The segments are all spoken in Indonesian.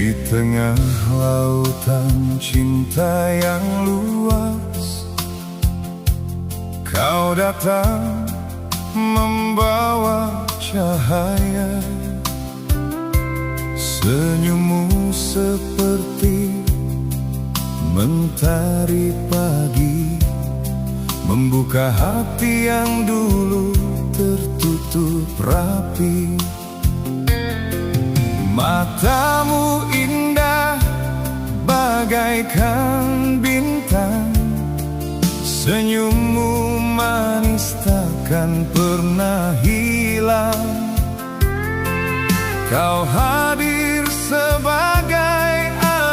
Di tengah lautan cinta yang luas, kau datang membawa cahaya. Senyummu seperti mentari pagi, membuka hati yang dulu tertutup rapi. Matamu indah bagaikan bintang, senyummu manis takkan pernah hilang. Kau hadir sebagai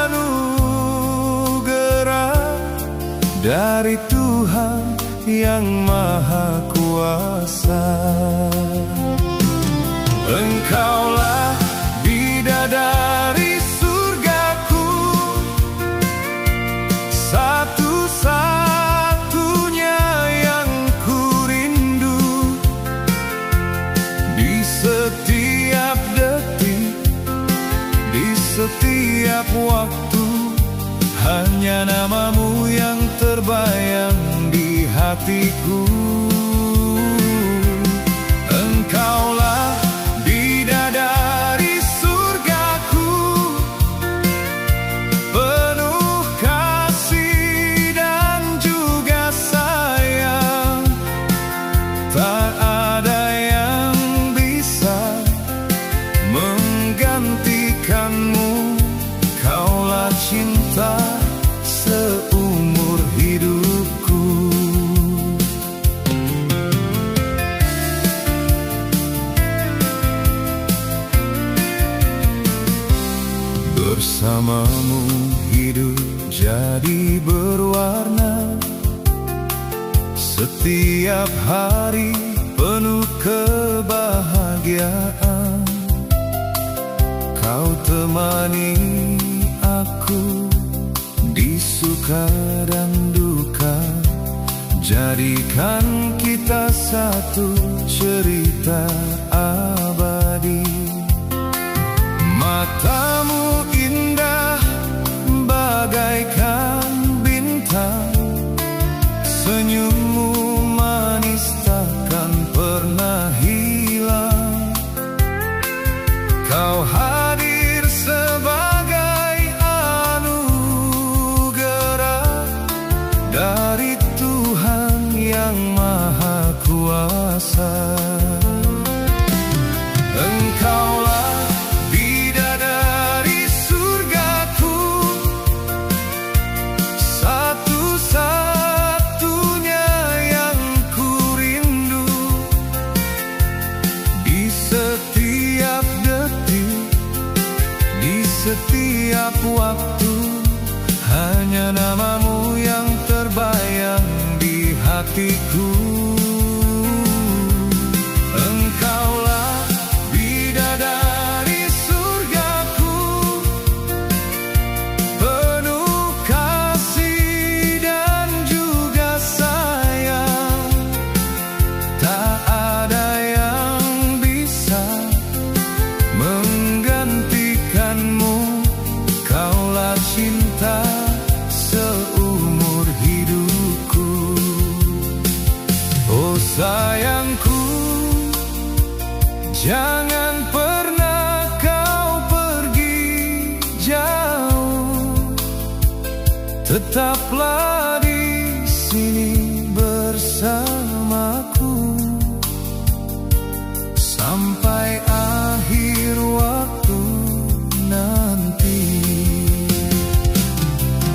anugerah dari Tuhan yang Maha Kuasa. Engkaulah bidadari surgaku, satu-satunya yang ku rindu. Di setiap detik, di setiap waktu, hanya namamu yang terbayang di hatiku. Engkaulah bidadari surgaku, penuh kasih dan juga sayang. Tak ada yang bisa menggantikanmu, kaulah cinta seumur hidupku. Bersamamu hidup jadi berwarna, setiap hari penuh kebahagiaan. Kau temani aku di suka dan duka, jadikan kita satu cerita abadi. Matamu indah bagaikan bintang, senyummu manis takkan pernah hilang. Kau hadir sebagai anugerah dari Tuhan yang Maha Kuasa. Engkaulah bidadari surgaku, satu-satunya yang ku rindu. Di setiap detik, di setiap waktu, hanya namamu yang terbayang di hatiku. Engkaulah bidadari surgaku, penuh kasih dan juga sayang. Tak ada yang bisa menggantikanmu, kaulah cinta seumur hidupku. Oh sayangku, jangan pernah kau pergi jauh, tetaplah di sini bersamaku sampai akhir waktu nanti.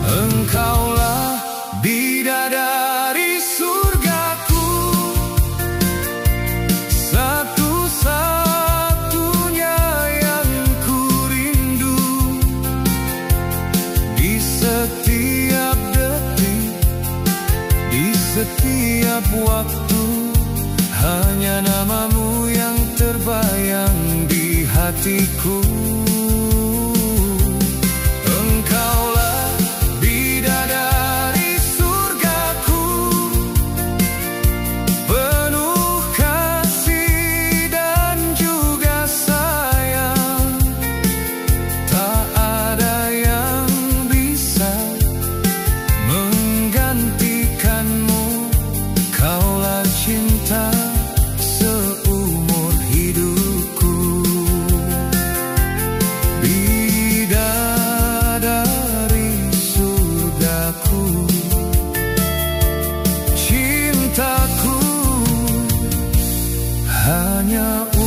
Engkaulah bidadari surgaku, satu-satunya yang ku rindu. Di setiap detik, di setiap waktu, hanya namamu yang terbayang di hatiku. Engkaulah bidadari surgaku, penuh kasih dan juga sayang. Tak ada hanya